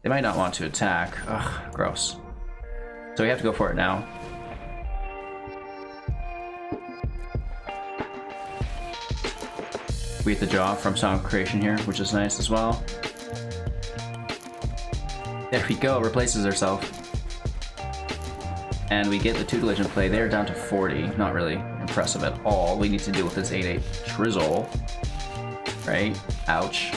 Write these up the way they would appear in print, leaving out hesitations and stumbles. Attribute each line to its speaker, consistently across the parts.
Speaker 1: They might not want to attack. Ugh, gross. So we have to go for it now. We get the draw from Song of Creation here, which is nice as well. There we go, replaces herself. And we get the Tutelage in play. They're down to 40. Not really impressive at all. We need to deal with this 8/8 Trizzle. Right? Ouch.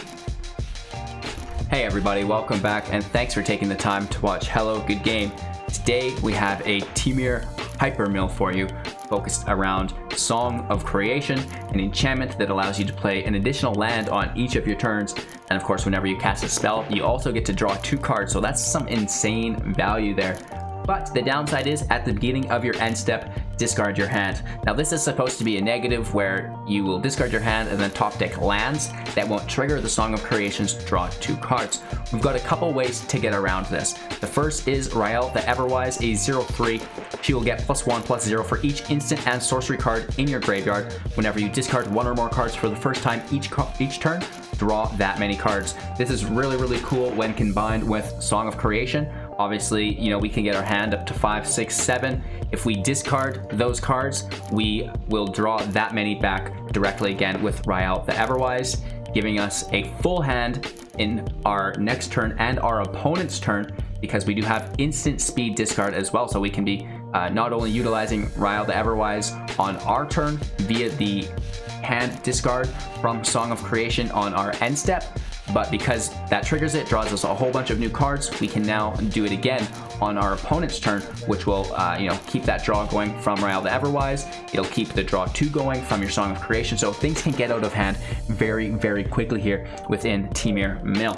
Speaker 1: Hey everybody, welcome back, and thanks for taking the time to watch Hello Good Game. Today we have a Temur Hyper Mill for you, focused around Song of Creation, an enchantment that allows you to play an additional land on each of your turns. And of course, whenever you cast a spell, you also get to draw 2 cards, so that's some insane value there. But the downside is, at the beginning of your end step, discard your hand. Now this is supposed to be a negative where you will discard your hand and then top deck lands that won't trigger the Song of Creation's draw 2 cards. We've got a couple ways to get around this. The first is Rielle the Everwise, a 0/3. She will get +1/+0 for each instant and sorcery card in your graveyard. Whenever you discard 1 or more cards for the first time each turn, draw that many cards. This is really cool when combined with Song of Creation. Obviously, you know, we can get our hand up to 5, 6, 7. If we discard those cards, we will draw that many back directly again with Rielle the Everwise, giving us a full hand in our next turn and our opponent's turn, because we do have instant speed discard as well. So we can be not only utilizing Rielle the Everwise on our turn via the hand discard from Song of Creation on our end step, but because that triggers it, draws us a whole bunch of new cards, we can now do it again on our opponent's turn, which will keep that draw going from Rielle the Everwise. It'll keep the draw 2 going from your Song of Creation, so things can get out of hand very quickly here within Temur Mill.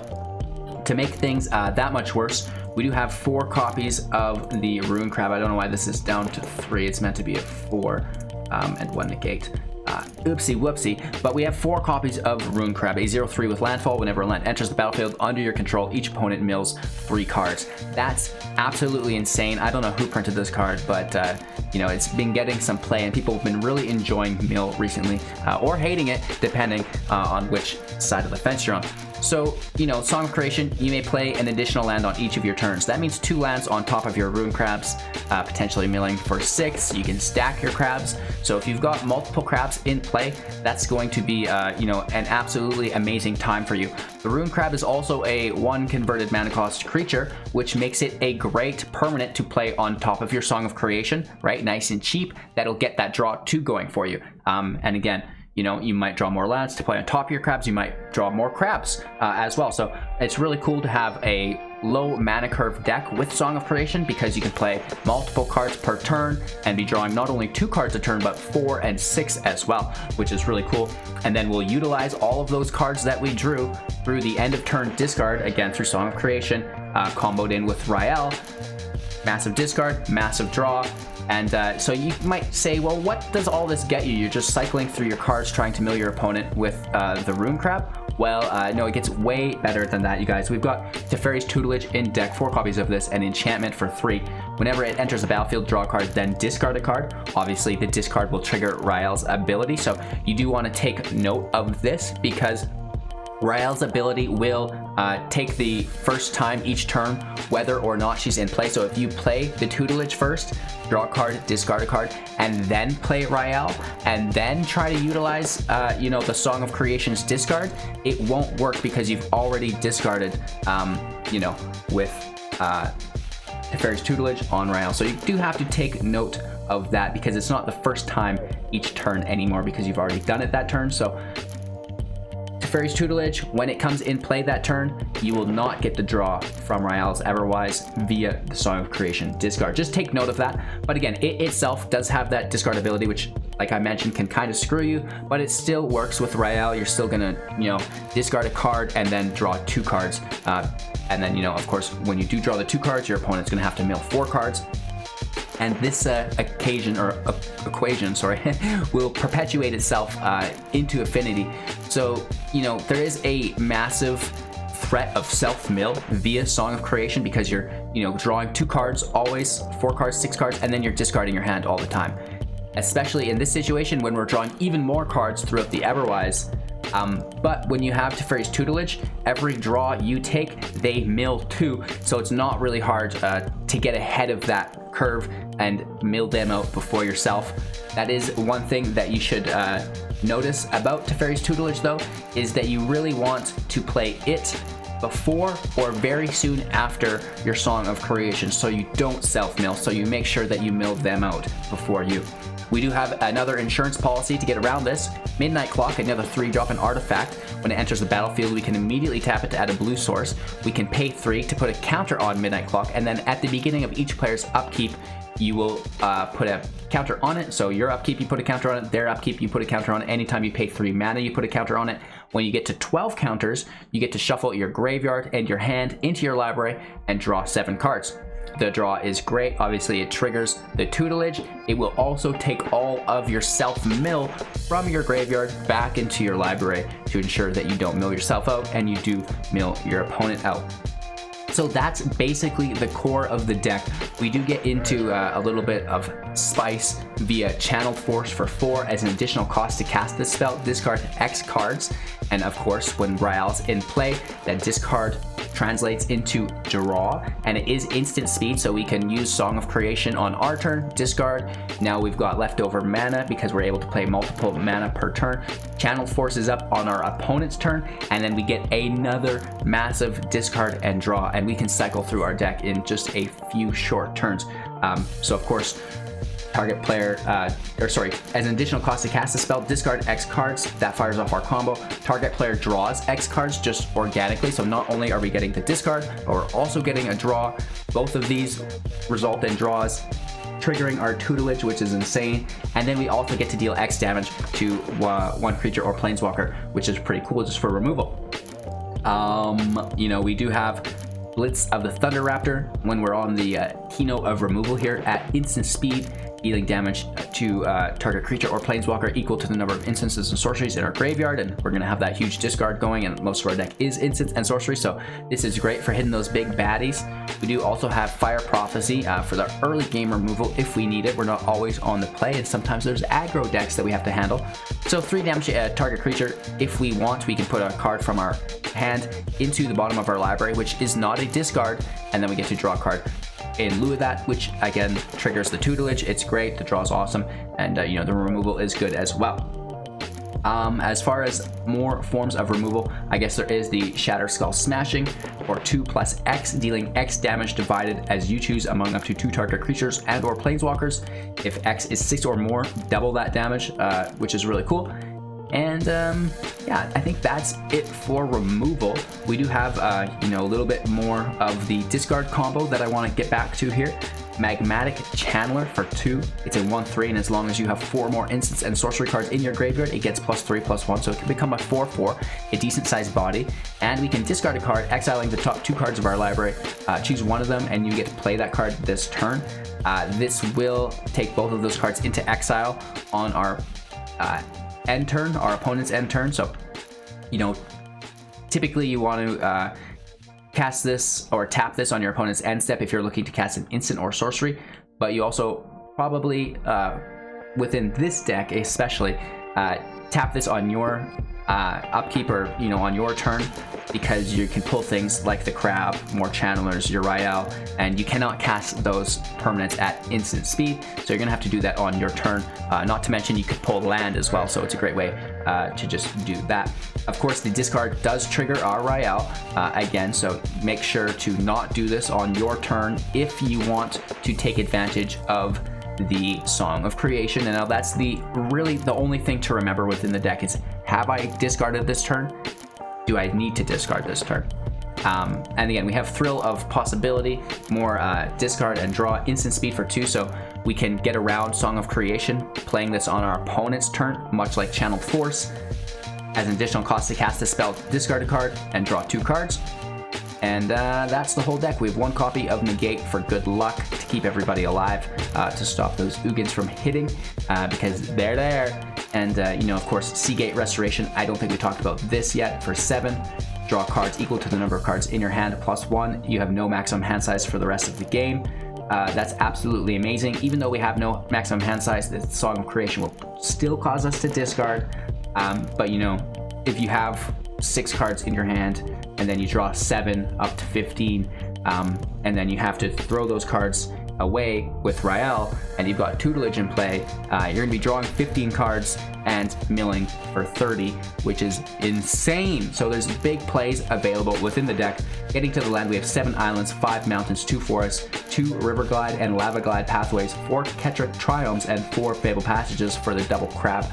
Speaker 1: To make things that much worse, we do have 4 copies of the Rune Crab. I don't know why this is down to 3. It's meant to be a 4 and 1 negate. Oopsie whoopsie, but we have 4 copies of Rune Crab, a 0/3 with landfall. Whenever a land enters the battlefield under your control, each opponent mills 3 cards. That's absolutely insane. I don't know who printed this card, but it's been getting some play, and people have been really enjoying Mill recently, or hating it, depending on which side of the fence you're on. So, Song of Creation, you may play an additional land on each of your turns. That means 2 lands on top of your Rune Crabs, potentially milling for 6. You can stack your crabs. So if you've got multiple crabs in play, that's going to be, an absolutely amazing time for you. The Rune Crab is also a 1 converted mana cost creature, which makes it a great permanent to play on top of your Song of Creation, right? Nice and cheap. That'll get that draw 2 going for you. And again, you might draw more lands to play on top of your crabs. You might draw more crabs as well. So it's really cool to have a low mana curve deck with Song of Creation, because you can play multiple cards per turn and be drawing not only 2 cards a turn, but 4 and 6 as well, which is really cool. And then we'll utilize all of those cards that we drew through the end of turn discard, again through Song of Creation, comboed in with Rielle. Massive discard, massive draw. And so you might say, well, what does all this get you? You're just cycling through your cards trying to mill your opponent with the Rune Crab? Well, no, it gets way better than that, you guys. We've got Teferi's Tutelage in deck, 4 copies of this, and enchantment for 3. Whenever it enters the battlefield, draw a card, then discard a card. Obviously, the discard will trigger Rielle's ability, so you do want to take note of this, because Rielle's ability will take the first time each turn, whether or not she's in play. So if you play the Tutelage first, draw a card, discard a card, and then play Rielle, and then try to utilize, the Song of Creation's discard, it won't work, because you've already discarded, with Teferi's Tutelage on Rielle. So you do have to take note of that, because it's not the first time each turn anymore, because you've already done it that turn. So Teferi's Tutelage, when it comes in play that turn, you will not get the draw from Rielle's Everwise via the Song of Creation discard. Just take note of that. But again, it itself does have that discard ability, which, like I mentioned, can kind of screw you, but it still works with Rielle. You're still gonna, discard a card and then draw 2 cards. And then, of course, when you do draw the 2 cards, your opponent's gonna have to mill 4 cards. And this equation will perpetuate itself into infinity. So, there is a massive threat of self-mill via Song of Creation, because you're, drawing 2 cards, always 4 cards, 6 cards, and then you're discarding your hand all the time. Especially in this situation, when we're drawing even more cards throughout the Everwise, But when you have Teferi's Tutelage, every draw you take, they mill too, so it's not really hard to get ahead of that curve and mill them out before yourself. That is one thing that you should notice about Teferi's Tutelage, though, is that you really want to play it before or very soon after your Song of Creation, so you don't self-mill, so you make sure that you mill them out before you. We do have another insurance policy to get around this. Midnight Clock, another 3-drop an artifact. When it enters the battlefield, we can immediately tap it to add a blue source. We can pay 3 to put a counter on Midnight Clock, and then at the beginning of each player's upkeep, you will put a counter on it. So your upkeep, you put a counter on it. Their upkeep, you put a counter on it. Anytime you pay 3 mana, you put a counter on it. When you get to 12 counters, you get to shuffle your graveyard and your hand into your library and draw 7 cards. The draw is great. Obviously, it triggers the Tutelage. It will also take all of your self-mill from your graveyard back into your library to ensure that you don't mill yourself out and you do mill your opponent out. So that's basically the core of the deck. We do get into a little bit of spice via Channeled Force for 4 as an additional cost to cast this spell. Discard X cards, and of course, when Rielle's in play, that discard translates into draw, and it is instant speed, so we can use Song of Creation on our turn, discard. Now we've got leftover mana because we're able to play multiple mana per turn. Channeled Force is up on our opponent's turn, and then we get another massive discard and draw, and we can cycle through our deck in just a few short turns. So of course, target player, as an additional cost to cast the spell, discard X cards. That fires off our combo. Target player draws X cards just organically, so not only are we getting the discard, but we're also getting a draw. Both of these result in draws, triggering our Tutelage, which is insane. And then we also get to deal X damage to one creature or planeswalker, which is pretty cool just for removal. We do have Blitz of the Thunder-Raptor when we're on the keynote of removal here at instant speed, dealing damage to target creature or planeswalker equal to the number of instances and sorceries in our graveyard, and we're going to have that huge discard going, and most of our deck is instants and sorcery, so this is great for hitting those big baddies. We do also have Fire Prophecy for the early game removal if we need it. We're not always on the play, and sometimes there's aggro decks that we have to handle. So 3 damage to target creature. If we want, we can put a card from our hand into the bottom of our library, which is not a discard, and then we get to draw a card in lieu of that, which again triggers the Tutelage. It's great, the draw is awesome, and the removal is good as well. As far as more forms of removal, I guess there is the Shatterskull Smashing for 2+X, dealing X damage divided as you choose among up to 2 target creatures and or planeswalkers. If X is 6 or more, double that damage, which is really cool. And yeah, I think that's it for removal. We do have a little bit more of the discard combo that I want to get back to here. Magmatic Channeler for 2. It's a 1/3, and as long as you have 4 more instants and sorcery cards in your graveyard, it gets +3/+1, so it can become a 4/4, a decent sized body. And we can discard a card, exiling the top 2 cards of our library. Choose one of them, and you get to play that card this turn. This will take both of those cards into exile on our end turn, our opponent's end turn. So, typically you want to cast this or tap this on your opponent's end step if you're looking to cast an instant or sorcery, but you also probably, within this deck especially, tap this on your upkeep or on your turn, because you can pull things like the Crab, more Channelers, your Rielle, and you cannot cast those permanents at instant speed, so you're gonna have to do that on your turn. Not to mention you could pull land as well, so it's a great way to just do that. Of course, the discard does trigger our Rielle again, so make sure to not do this on your turn if you want to take advantage of the Song of Creation. And now that's really the only thing to remember within the deck is, have I discarded this turn? Do I need to discard this turn? And again, we have Thrill of Possibility, more discard and draw, instant speed for 2, so we can get around Song of Creation, playing this on our opponent's turn, much like Channeled Force. As an additional cost to cast a spell, discard a card and draw 2 cards. And that's the whole deck. We have 1 copy of Negate for good luck to keep everybody alive, to stop those Ugins from hitting, because they're there. And, of course, Seagate Restoration. I don't think we talked about this yet. For 7, draw cards equal to the number of cards in your hand, +1. You have no maximum hand size for the rest of the game. That's absolutely amazing. Even though we have no maximum hand size, the Song of Creation will still cause us to discard. But, if you have 6 cards in your hand and then you draw 7 up to 15, and then you have to throw those cards away with Rielle, and you've got Tutelage in play, you're going to be drawing 15 cards and milling for 30, which is insane. So there's big plays available within the deck. Getting to the land, we have 7 islands, 5 mountains, 2 forests, 2 Riverglide and Riverglide Pathways, 4 Ketria Triomes, and 4 Fabled Passages for the double crab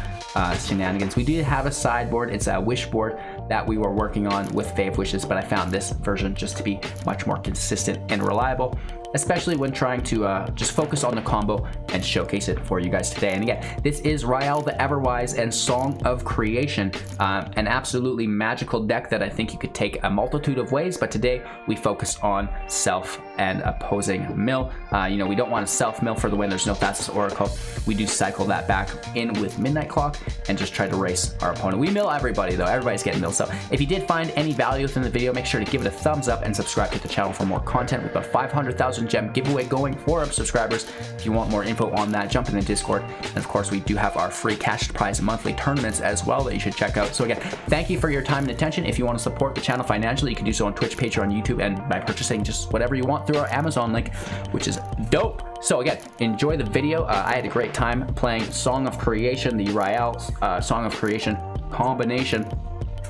Speaker 1: shenanigans. We did have a sideboard. It's a wish board that we were working on with Fave Wishes, but I found this version just to be much more consistent and reliable, especially when trying to just focus on the combo and showcase it for you guys today. And again, this is Rielle the Everwise and Song of Creation, an absolutely magical deck that I think you could take a multitude of ways, but today we focus on self and opposing mill. You know, we don't want to self mill for the win. There's no fastest oracle. We do cycle that back in with Midnight Clock and just try to race our opponent. We mill everybody though. Everybody's getting milled. So if you did find any value within the video, make sure to give it a thumbs up and subscribe to the channel for more content. We've got 500,000 gem giveaway going for our subscribers. If you want more info on that, jump in the Discord. And of course, we do have our free cash prize monthly tournaments as well that you should check out. So again, thank you for your time and attention. If you want to support the channel financially, you can do so on Twitch, Patreon, YouTube, and by purchasing just whatever you want through our Amazon link, which is dope. So again, enjoy the video. I had a great time playing Song of Creation, the Rielle Song of Creation combination.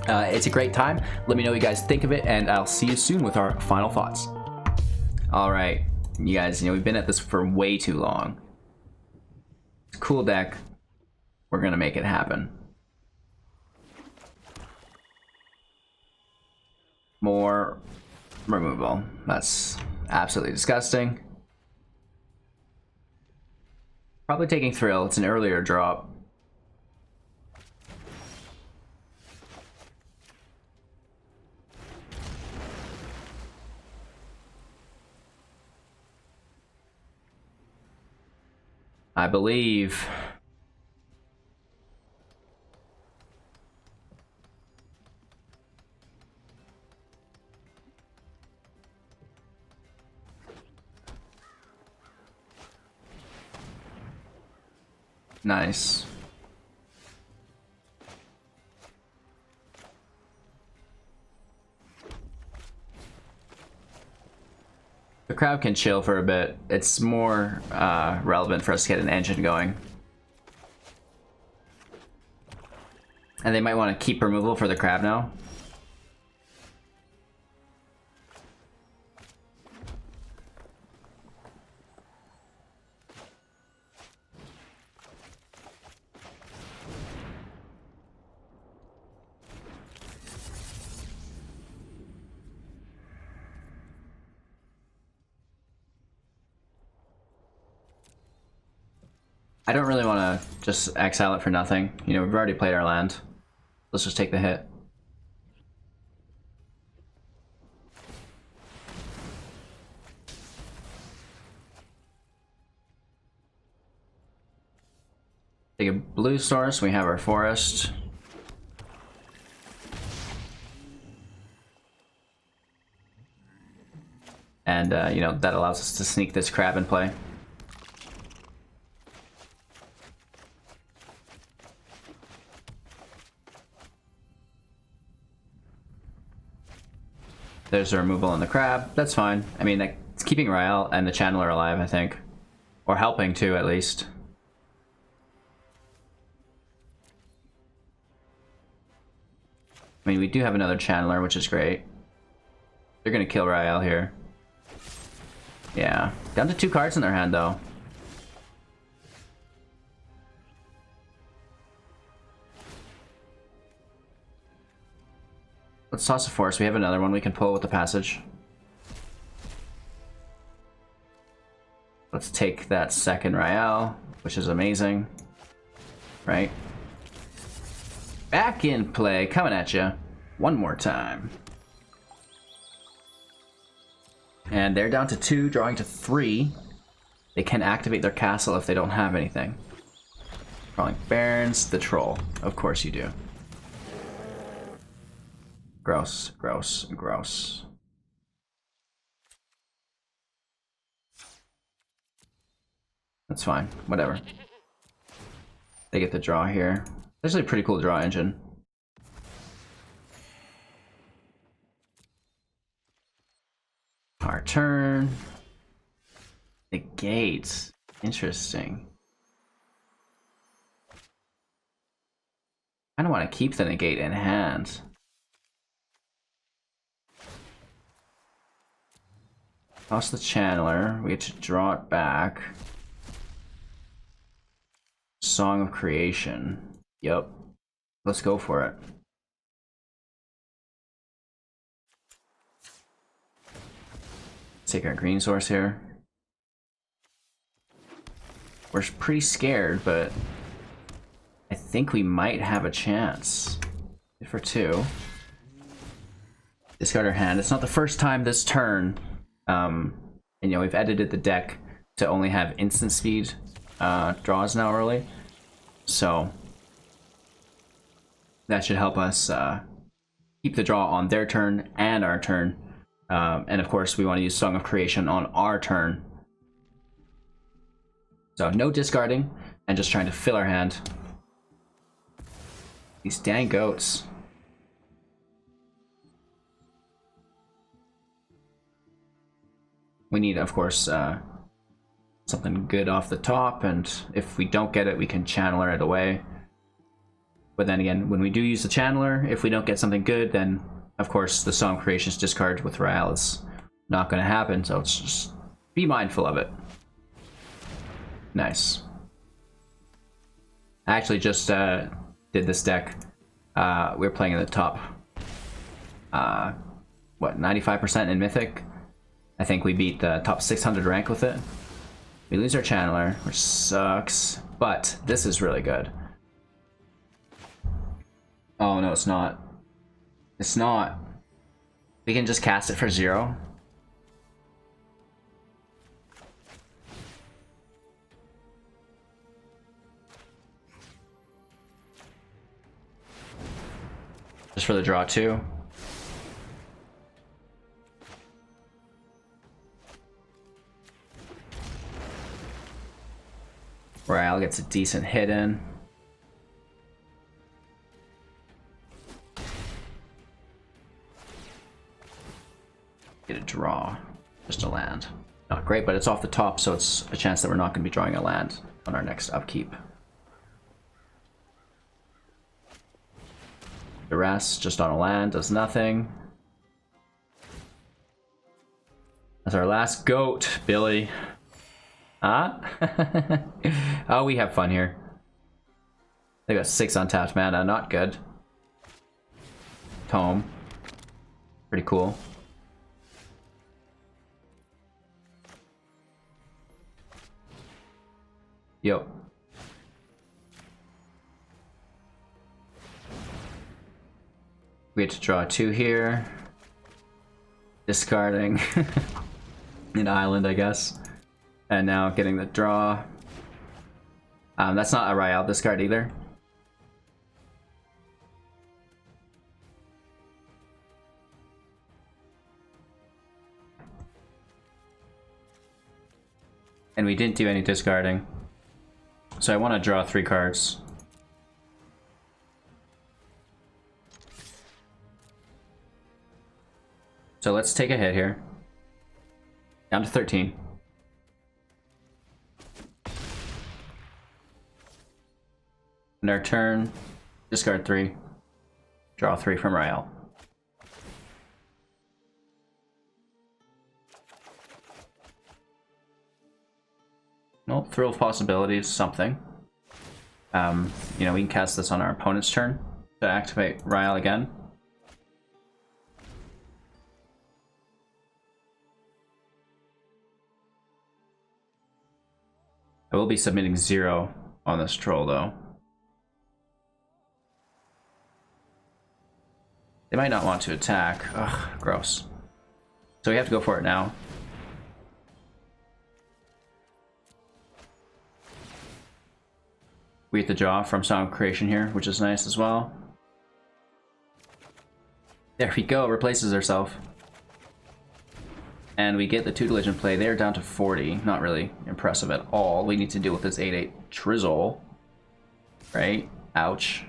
Speaker 1: It's a great time. Let me know what you guys think of it, and I'll see you soon with our final thoughts. All right, you guys, we've been at this for way too long. It's a cool deck. We're gonna make it happen. More removal. That's absolutely disgusting. Probably taking Thrill. It's an earlier drop. I believe nice. The crowd can chill for a bit. It's more relevant for us to get an engine going. And they might want to keep removal for the crab now. I don't really want to just exile it for nothing. We've already played our land. Let's just take the hit. Take a blue source, we have our forest. And, that allows us to sneak this crab in play. There's a removal on the crab. That's fine. I mean, it's keeping Rielle and the Channeler alive, I think. Or helping to, at least. I mean, we do have another Channeler, which is great. They're gonna kill Rielle here. Yeah. Down to 2 cards in their hand, though. Let's toss a force. We have another one we can pull with the passage. Let's take that second Rielle, which is amazing. Right? Back in play, coming at you one more time. And they're down to 2, drawing to 3. They can activate their castle if they don't have anything. Drawing Barons, the Troll. Of course you do. Gross, gross, gross. That's fine, whatever. They get the draw here. There's a pretty cool draw engine. turn. Negate. Interesting. I don't want to keep the negate in hand. Toss the Channeler. We get to draw it back. Song of Creation. Yep. Let's go for it. Take our green source here. We're pretty scared, but I think we might have a chance. Hit for 2. Discard our hand. It's not the first time this turn. And you know, we've edited the deck to only have instant speed draws now early. So that should help us keep the draw on their turn and our turn. And of course, we want to use Song of Creation on our turn. So no discarding, and just trying to fill our hand. These dang goats. We need, of course, something good off the top, and if we don't get it, we can Channeler it away. But then again, when we do use the Channeler, if we don't get something good, then of course the Song of Creation's discard with Rielle is not going to happen, so it's just be mindful of it. Nice. I actually just did this deck. We were playing in the top, what, 95% in Mythic? I think we beat the top 600 rank with it. We lose our Channeler, which sucks, but this is really good. Oh no, it's not. It's not. We can just cast it for 0. Just for the draw 2. Rielle gets a decent hit in. Get a draw. Just a land. Not great, but it's off the top, so it's a chance that we're not going to be drawing a land on our next upkeep. The rest, just on a land, does nothing. That's our last goat, Billy. Huh? Oh, we have fun here. They got 6 untapped mana, not good. Tome. Pretty cool. Yo. We get to draw 2 here. Discarding an island, I guess. And now getting the draw. That's not a Rielle discard either. And we didn't do any discarding. So I want to draw 3 cards. So let's take a hit here. Down to 13. And our turn, discard 3. Draw 3 from Rielle. Well, Thrill of Possibilities, something. You know, we can cast this on our opponent's turn to activate Rielle again. I will be submitting 0 on this troll, though. They might not want to attack. Ugh, gross. So we have to go for it now. We get the draw from Song of Creation here, which is nice as well. There we go, replaces herself. And we get the tutelage in play. They're down to 40. Not really impressive at all. We need to deal with this 8/8 Trizzle. Right? Ouch.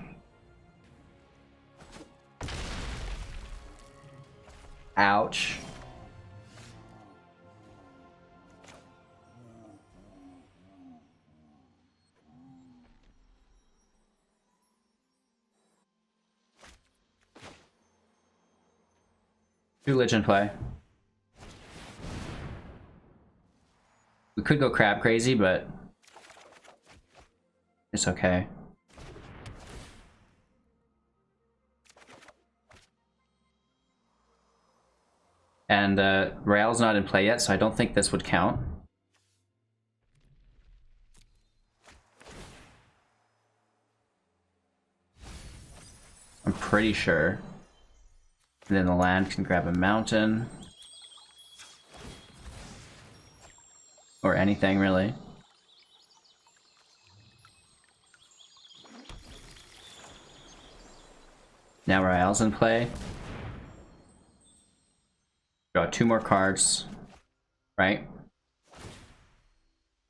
Speaker 1: Ouch. Tutelage in play. We could go crab crazy, but it's okay. And Rielle's not in play yet, so I don't think this would count. I'm pretty sure. And then the land can grab a mountain. Or anything, really. Now Rielle's in play. Draw 2 more cards, right?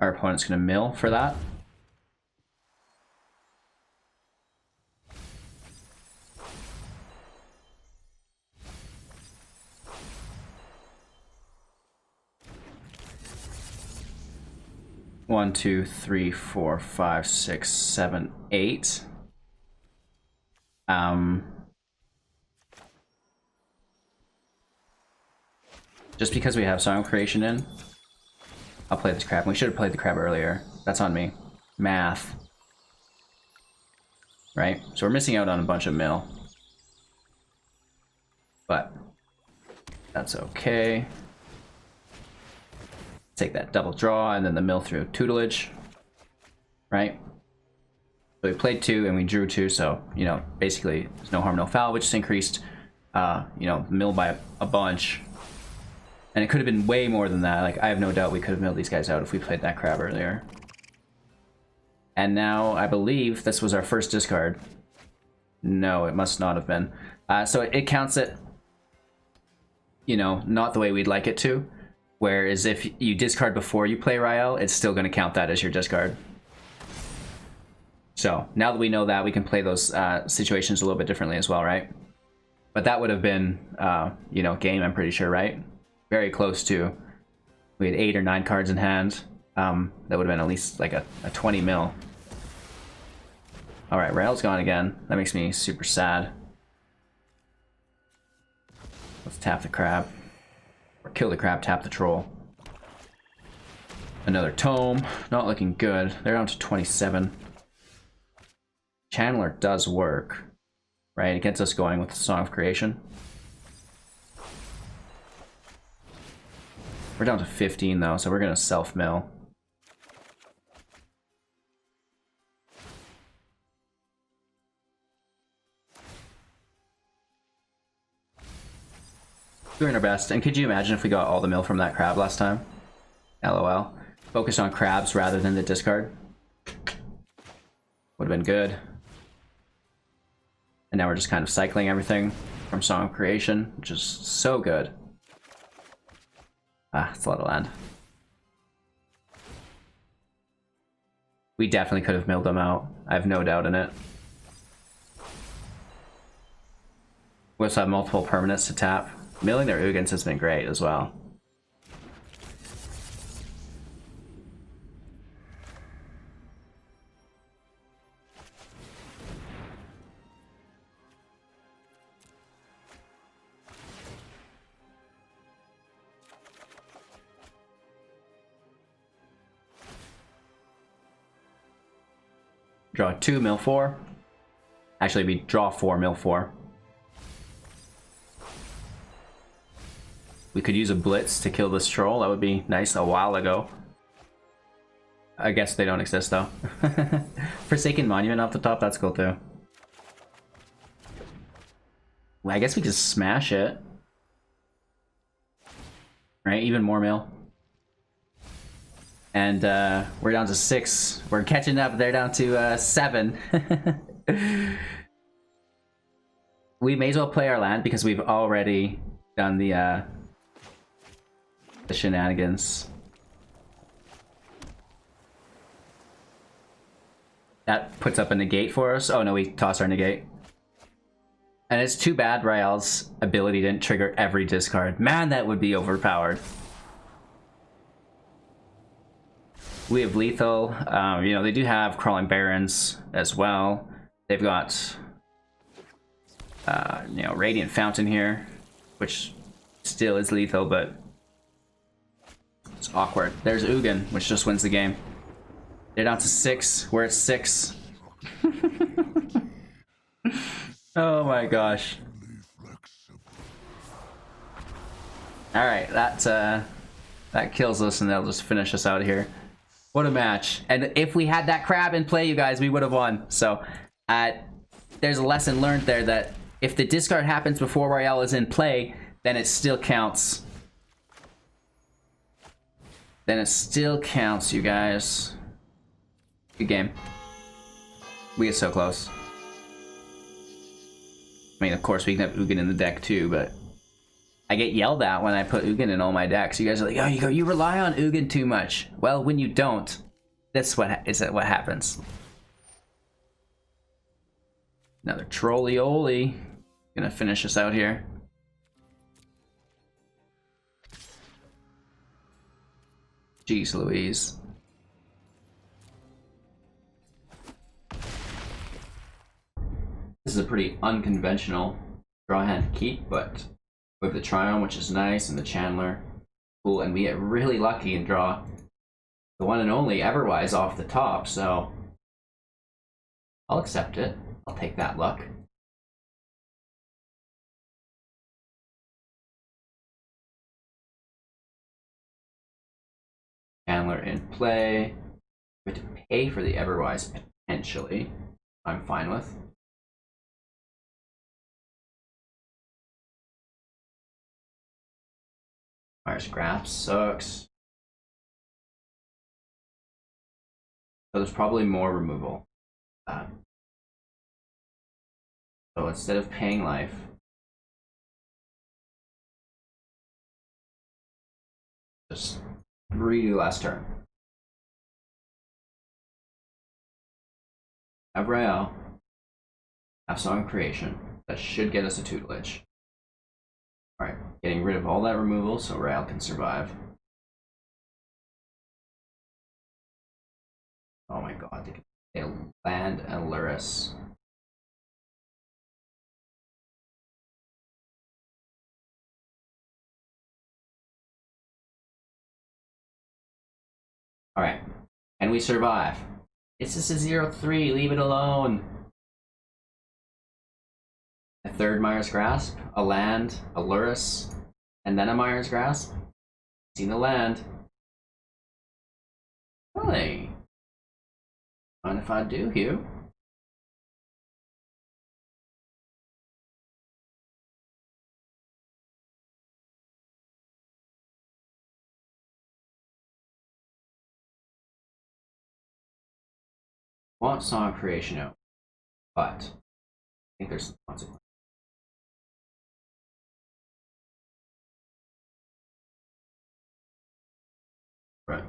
Speaker 1: Our opponent's gonna mill for that. One, two, three, four, five, six, seven, 8. Just because we have Song Creation in, I'll play this crab. We should have played the crab earlier. That's on me. Math. Right? So we're missing out on a bunch of mill. But that's okay. Take that double draw and then the mill through Tutelage. Right? So we played 2 and we drew 2, so, you know, basically there's no harm, no foul, which just increased, you know, mill by a bunch. And it could have been way more than that. Like, I have no doubt we could have milled these guys out if we played that crab earlier. And now, I believe this was our first discard. No, it must not have been. So it counts it, you know, not the way we'd like it to. Whereas if you discard before you play Rielle, it's still going to count that as your discard. So, now that we know that, we can play those situations a little bit differently as well, right? But that would have been, you know, game, I'm pretty sure, right? Very close to. We had 8 or 9 cards in hand. That would have been at least like a 20 mil. Alright, Rielle's gone again. That makes me super sad. Let's tap the crab. Or kill the crab, tap the troll. Another tome. Not looking good. They're down to 27. Channeler does work. Right? It gets us going with the Song of Creation. We're down to 15 though, so we're gonna self-mill. Doing our best. And could you imagine if we got all the mill from that crab last time? LOL. Focus on crabs rather than the discard. Would have been good. And now we're just kind of cycling everything from Song of Creation, which is so good. Ah, it's a lot of land. We definitely could have milled them out. I have no doubt in it. We also have multiple permanents to tap. Milling their Ugins has been great as well. Draw 2, mill 4. Actually, we draw 4, mill 4. We could use a Blitz to kill this troll. That would be nice a while ago. I guess they don't exist, though. Forsaken Monument off the top, that's cool, too. Well, I guess we just smash it. Right, even more mill. And we're down to 6. We're catching up. They're down to 7. We may as well play our land because we've already done the shenanigans. That puts up a negate for us. Oh no, we toss our negate. And it's too bad Rielle's ability didn't trigger every discard. Man, that would be overpowered. We have lethal. You know, they do have Crawling Barrens as well. They've got, you know, Radiant Fountain here, which Still is lethal, but it's awkward. There's Ugin, which just wins the game. They're down to 6. We're at 6. Oh my gosh. Alright, that kills us, and they'll just finish us out here. What a match. And if we had that crab in play, you guys, we would have won. So, there's a lesson learned there that if the discard happens before Rielle is in play, then it still counts. Then it still counts, you guys. Good game. We get so close. I mean, of course, we can have Ugin in the deck too, but I get yelled at when I put Ugin in all my decks. You guys are like, oh, you rely on Ugin too much. Well, when you don't, that's what happens. Another Trollioli. Gonna finish us out here. Jeez Louise. This is a pretty unconventional draw hand to keep, but we have the Triome, which is nice, and the Channeler. Cool, and we get really lucky and draw the one and only Everwise off the top, so I'll accept it. I'll take that luck. Channeler in play. We have to pay for the Everwise potentially. I'm fine with. Myers Grasp sucks. So there's probably more removal. So instead of paying life, just redo last turn. Have Rielle. Have Song Creation. That should get us a Tutelage. Alright, getting rid of all that removal so Rielle can survive. Oh my god, they land and Luris. Alright, and we survive. It's just a 0-3, leave it alone. A third Myers Grasp, a land, a Luris, and then a Myers Grasp. Seen the land. Really? Mind if I do, Hugh? Want Song Creation out, but I think there's some consequence. Right.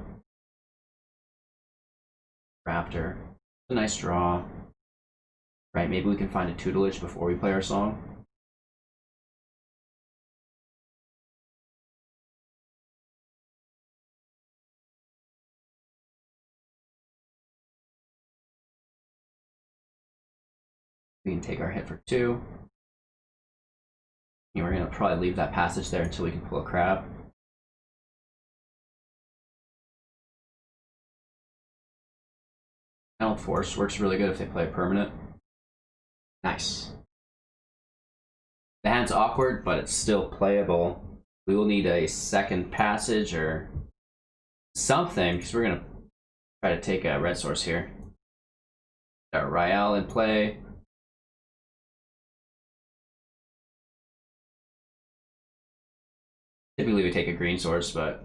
Speaker 1: Raptor. A nice draw. Right, maybe we can find a Tutelage before we play our song. We can take our hit for 2. And we're going to probably leave that passage there until we can pull a crab. Channeled Force works really good if they play a permanent. Nice. The hand's awkward, but it's still playable. We will need a second passage or something, because we're going to try to take a red source here. Got Rielle in play. Typically we take a green source, but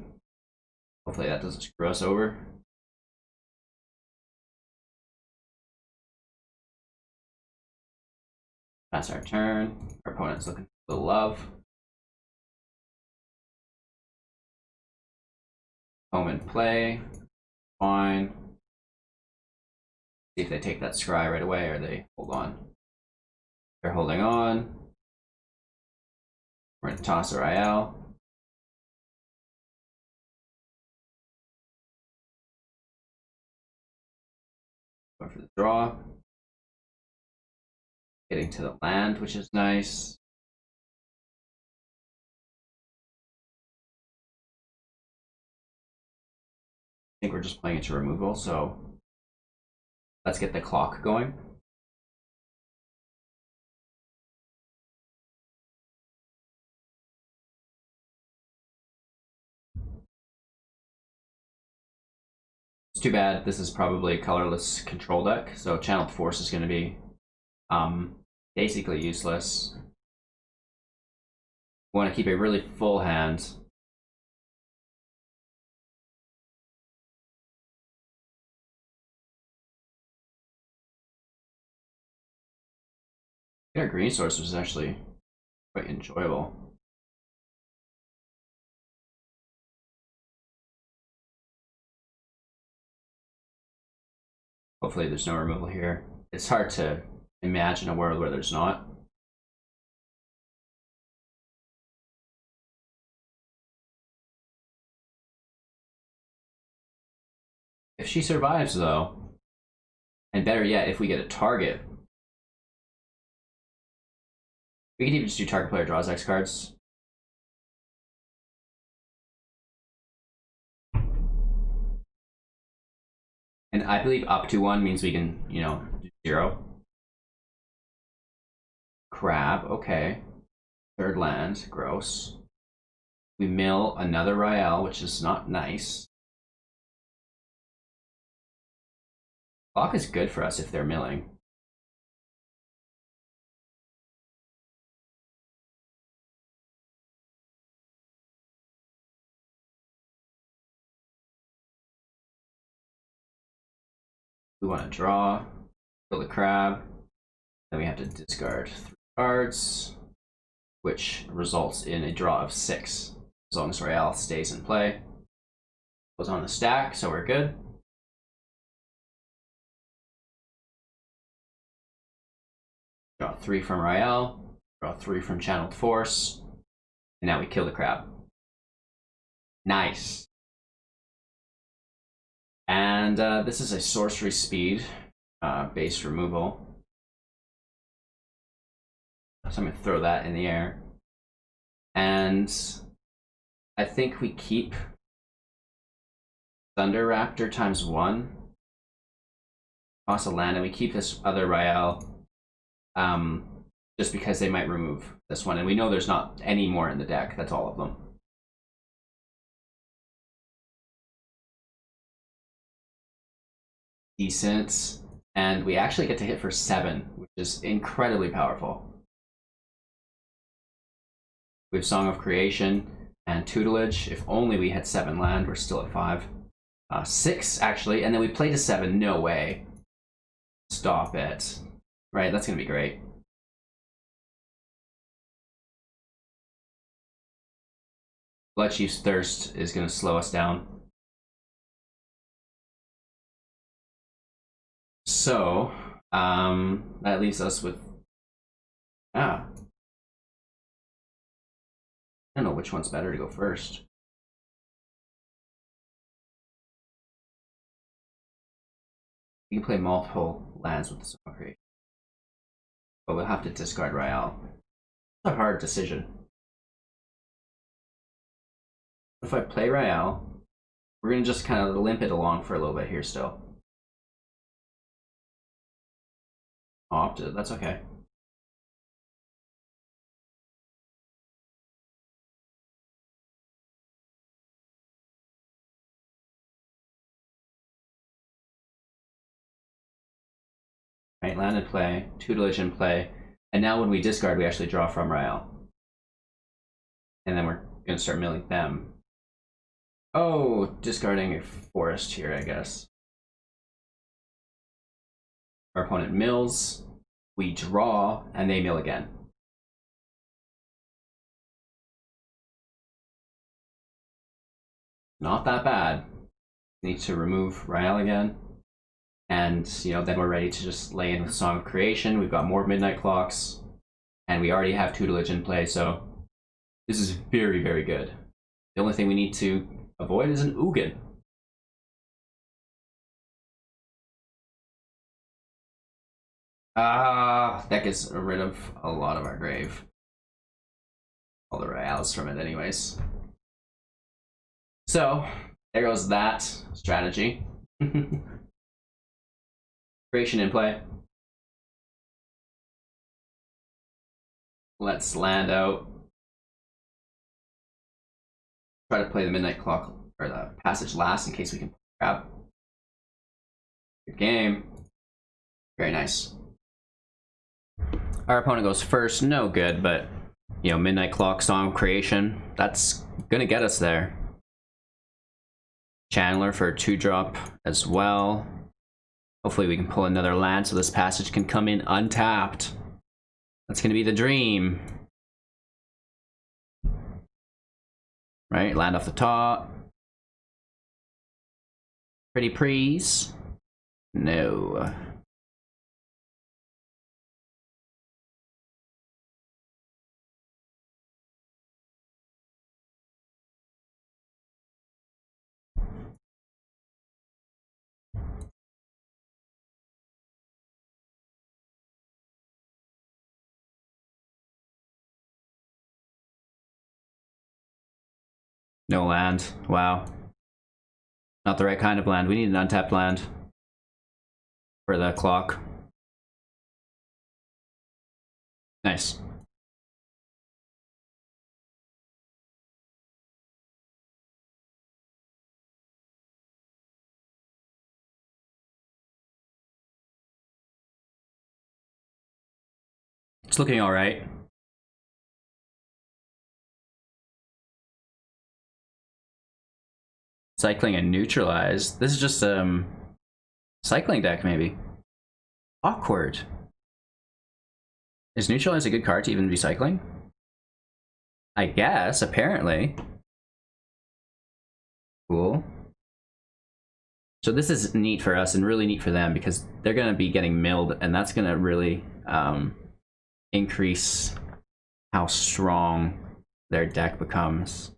Speaker 1: hopefully that doesn't screw us over. That's our turn. Our opponent's looking for the love. Home and play. Fine. See if they take that scry right away or they hold on. They're holding on. We're going to toss a Rielle. Going for the draw. Getting to the land, which is nice. think we're just playing into removal, so let's get the clock going. It's too bad this is probably a colorless control deck, so Channeled Force is going to be basically useless. We want to keep a really full hand. Our green source was actually quite enjoyable. Hopefully there's no removal here. It's hard to imagine a world where there's not. If she survives though, and better yet, if we get a target, we could even just do target player draws X cards. And I believe up to 1 means we can, you know, do 0. Crab, okay. Third land, gross. We mill another Rielle, which is not nice. Clock is good for us if they're milling. We want to draw, kill the crab, then we have to discard 3 cards, which results in a draw of 6. As long as Rielle stays in play. Goes on the stack, so we're good. Draw 3 from Rielle, draw 3 from Channeled Force, and now we kill the crab. Nice. And this is a sorcery speed base removal. So I'm going to throw that in the air. And I think we keep Thunder-Raptor times 1. Toss a land, and we keep this other Rielle just because they might remove this one. And we know there's not any more in the deck. That's all of them. Decent. And we actually get to hit for 7, which is incredibly powerful. We have Song of Creation and Tutelage. If only we had 7 land, we're still at 5. 6, actually, and then we play to 7. No way. Stop it. Right, that's going to be great. Bloodchief's Thirst is going to slow us down. So, that leaves us with... I don't know which one's better to go first. You can play multiple lands with the Song of Creation, but we'll have to discard Rielle. It's a hard decision. If I play Rielle, we're going to just kind of limp it along for a little bit here still. Opted, that's okay. Right, land in play, Tutelage in play, and now when we discard, we actually draw from Rielle. And then we're going to start milling them. Oh, discarding a forest here, I guess. Our opponent mills, we draw, and they mill again. Not that bad. Need to remove Rielle again. And, you know, then we're ready to just lay in with Song of Creation. We've got more Midnight Clocks, and we already have Tutelage in play, so this is very, very good. The only thing we need to avoid is an Ugin. That gets rid of a lot of our grave. All the Rielles from it anyways. So, There goes that strategy. Creation in play. Let's land out. Try to play the Midnight Clock or the Passage last in case we can grab. Good game. Very nice. Our opponent goes first. No good, but you know, Midnight Clock, Song of Creation. That's gonna get us there. Channeler for a 2-drop as well. Hopefully we can pull another land so this passage can come in untapped. That's gonna be the dream. Right, land off the top. Pretty please. No. No land. Wow. Not the right kind of land. We need an untapped land for the clock. Nice. It's looking all right. Cycling and neutralize. This is just cycling deck maybe. Awkward. Is neutralize a good card to even be cycling? I guess, apparently. Cool. So this is neat for us and really neat for them because they're gonna be getting milled and that's gonna really increase how strong their deck becomes.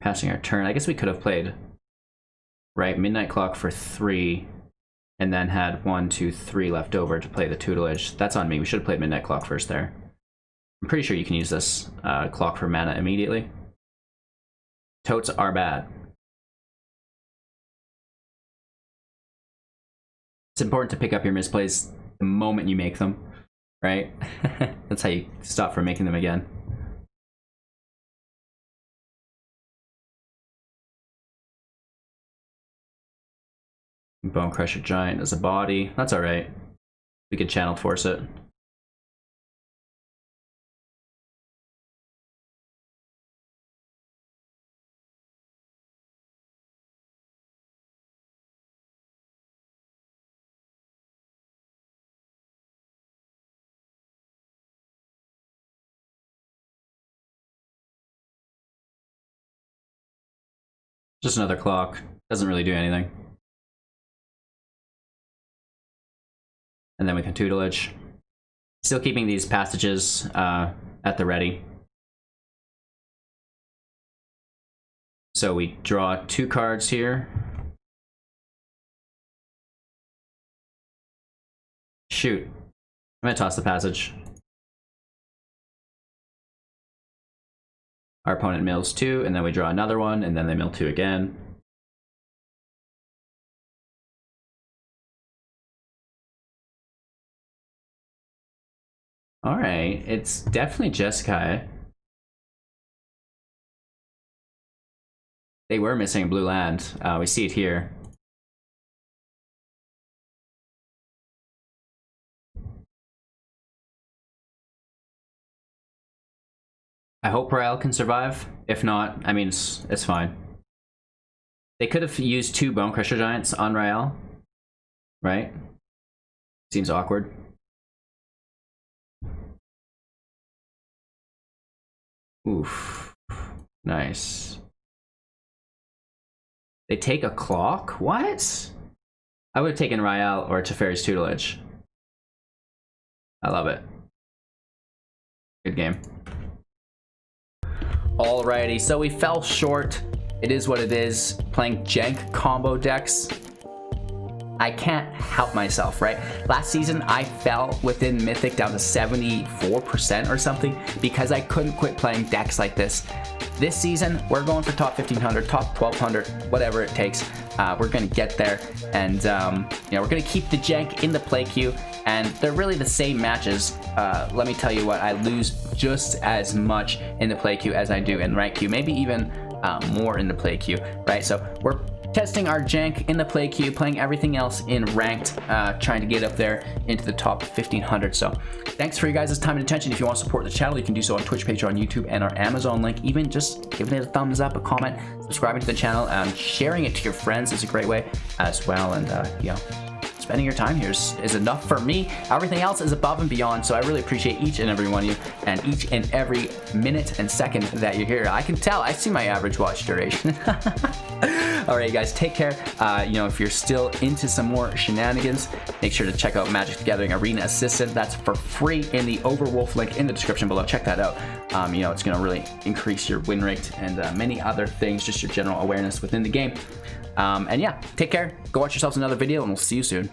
Speaker 1: Passing our turn. I guess we could have played, right, Midnight Clock for 3 and then had 1, 2, 3 left over to play the Tutelage. That's on me. We should have played Midnight Clock first there. I'm pretty sure you can use this clock for mana immediately. Totes are bad. It's important to pick up your misplays the moment you make them, right? That's how you stop from making them again. Bone Crusher Giant as a body. That's alright. We could Channel Force it. Just another clock. Doesn't really do anything. And then we can Tutelage. Still keeping these passages at the ready. So we draw 2 cards here. Shoot. I'm gonna toss the passage. Our opponent mills 2, and then we draw another one, and then they mill 2 again. Alright, it's definitely Jeskai. They were missing a blue land. We see it here. I hope Rielle can survive. If not, I mean, it's fine. They could have used 2 Bone Crusher Giants on Rielle, right? Seems awkward. Oof. Nice. They take a clock? What? I would have taken Rielle or Teferi's Tutelage. I love it. Good game. Alrighty, so we fell short it is what it is. Playing jank combo decks, I can't help myself, right? Last season, I fell within Mythic down to 74% or something because I couldn't quit playing decks like this. This season, we're going for top 1500, top 1200, whatever it takes. We're going to get there, and you know, we're going to keep the jank in the play queue, and they're really the same matches. Let me tell you what, I lose just as much in the play queue as I do in rank queue, maybe even more in the play queue, right? So we're testing our jank in the play queue, playing everything else in ranked, trying to get up there into the top 1500. So thanks for you guys' time and attention. If you want to support the channel, you can do so on Twitch, Patreon, YouTube, and our Amazon link. Even just giving it a thumbs up, a comment, subscribing to the channel, sharing it to your friends is a great way as well. And you know, spending your time here is enough for me. Everything else is above and beyond, so I really appreciate each and every one of you and each and every minute and second that you're here. I can tell, I see my average watch duration. All right, guys, take care. You know, if you're still into some more shenanigans, make sure to check out Magic the Gathering Arena Assistant. That's for free in the Overwolf link in the description below. Check that out. You know, it's going to really increase your win rate and many other things, just your general awareness within the game. And yeah, take care. Go watch yourselves another video, and we'll see you soon.